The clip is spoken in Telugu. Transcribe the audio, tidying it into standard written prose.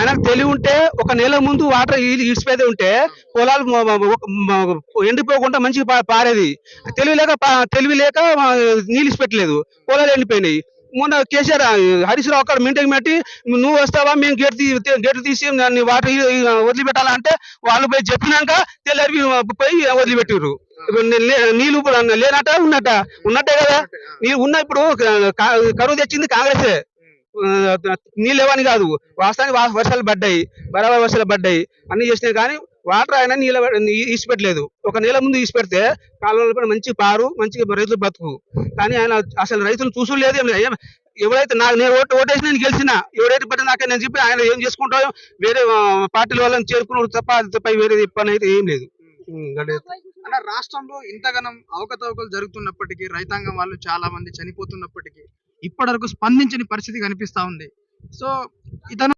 ఆయనకు తెలివి ఉంటే ఒక నెల ముందు వాటర్ ఇడిచిపోతే ఉంటే పొలాలు ఎండిపోకుండా మంచిగా పారేది. తెలివి లేక నీళ్ళు ఇచ్చిపెట్టలేదు, పొలాలు ఎండిపోయినాయి. మొన్న కేసీఆర్ హరీష్ రావు అక్కడ మీటింగ్ పెట్టి నువ్వు వస్తావా, మేము గేట్లు తీసి వాటర్ వదిలిపెట్టాలంటే వాళ్ళు పోయి చెప్పినాక తెల్లారి పోయి వదిలిపెట్టారు. నీళ్ళు లేనట ఉన్నట్టే కదా. నీళ్ళు ఉన్న ఇప్పుడు కరువు తెచ్చింది కాంగ్రెసే, నీళ్ళు లేవని కాదు. వాస్తవానికి వర్షాలు పడ్డాయి, బరాబర్ వర్షాలు పడ్డాయి, అన్ని చేసినాయి. కానీ వాటర్ ఆయన ఈసిపెట్టలేదు. ఒక నెల ముందు ఈసిపెడితే కాలువలు కూడా మంచి పారు, మంచిగా రైతులు బతుకు. కానీ ఆయన అసలు రైతులు చూసులేదు. ఎవరైతే నేను ఓటేసి నేను గెలిచిన, ఎవరైతే పట్టిన నాకే నేను చెప్పి ఆయన ఏం చేసుకుంటాయో వేరే పార్టీల వాళ్ళని చేరుకున్నాడు తప్ప వేరే పని అయితే ఏం లేదు. అన్న, రాష్ట్రంలో ఇంతగానం అవకతవకలు జరుగుతున్నప్పటికీ, రైతాంగం వాళ్ళు చాలా మంది చనిపోతున్నప్పటికీ ఇప్పటి వరకు స్పందించని పరిస్థితి కనిపిస్తా ఉంది. సో ఇతను